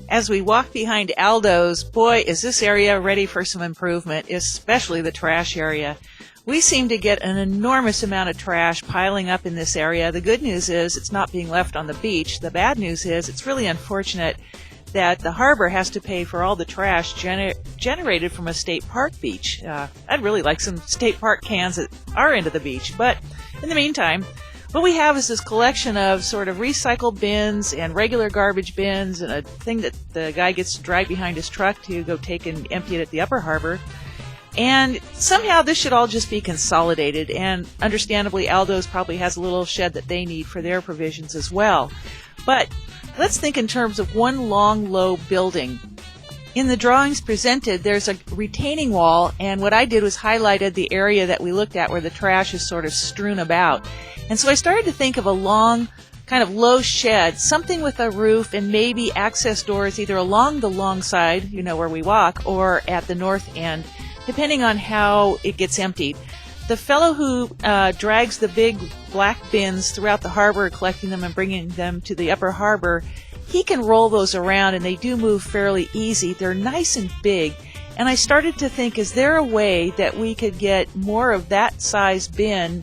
As we walk behind Aldo's, boy, is this area ready for some improvement, especially the trash area. We seem to get an enormous amount of trash piling up in this area. The good news is it's not being left on the beach. The bad news is it's really unfortunate that the harbor has to pay for all the trash generated from a state park beach. I'd really like some state park cans at our end of the beach, but in the meantime, what we have is this collection of sort of recycled bins and regular garbage bins and a thing that the guy gets to drag behind his truck to go take and empty it at the upper harbor. And somehow this should all just be consolidated, and understandably Aldo's probably has a little shed that they need for their provisions as well. But let's think in terms of one long, low building. In the drawings presented, there's a retaining wall, and what I did was highlighted the area that we looked at where the trash is sort of strewn about. And so I started to think of a long, kind of low shed, something with a roof and maybe access doors either along the long side, where we walk, or at the north end, depending on how it gets emptied. The fellow who drags the big black bins throughout the harbor, collecting them and bringing them to the upper harbor, he can roll those around, and they do move fairly easy. They're nice and big. And I started to think, is there a way that we could get more of that size bin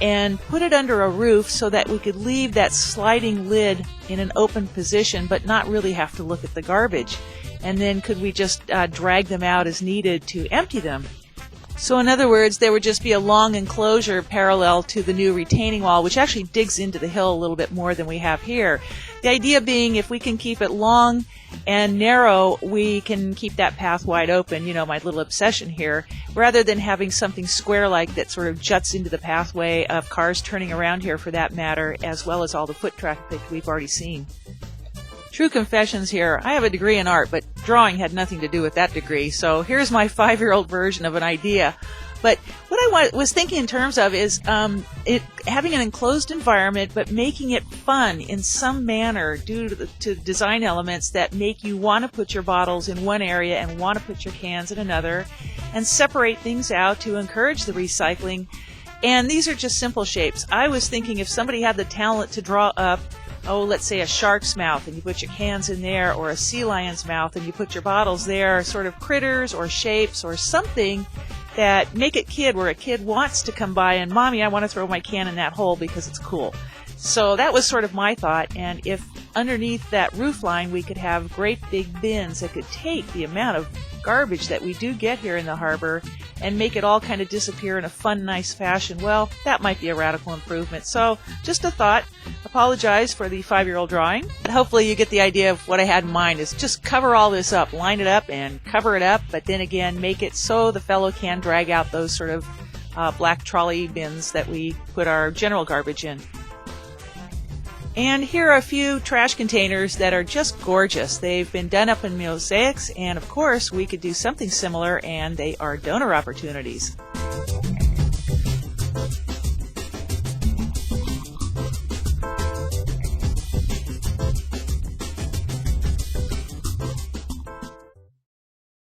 and put it under a roof so that we could leave that sliding lid in an open position but not really have to look at the garbage? And then could we just drag them out as needed to empty them? So in other words, there would just be a long enclosure parallel to the new retaining wall, which actually digs into the hill a little bit more than we have here. The idea being, if we can keep it long and narrow, we can keep that path wide open, my little obsession here, rather than having something square-like that sort of juts into the pathway of cars turning around here for that matter, as well as all the foot traffic we've already seen. True confessions here. I have a degree in art, but drawing had nothing to do with that degree, so here's my 5-year-old version of an idea. But what I was thinking in terms of is having an enclosed environment, but making it fun in some manner due to design elements that make you want to put your bottles in one area and want to put your cans in another, and separate things out to encourage the recycling. And these are just simple shapes. I was thinking if somebody had the talent to draw up, let's say a shark's mouth, and you put your cans in there, or a sea lion's mouth, and you put your bottles there, sort of critters or shapes or something that make it kid, where a kid wants to come by and, Mommy, I want to throw my can in that hole because it's cool. So that was sort of my thought, and if underneath that roof line we could have great big bins that could take the amount of garbage that we do get here in the harbor and make it all kind of disappear in a fun, nice fashion, well, that might be a radical improvement. So just a thought. Apologize for the 5-year-old drawing. But hopefully you get the idea of what I had in mind is just cover all this up, line it up and cover it up, but then again make it so the fellow can drag out those sort of black trolley bins that we put our general garbage in. And here are a few trash containers that are just gorgeous. They've been done up in mosaics, and of course we could do something similar, and they are donor opportunities.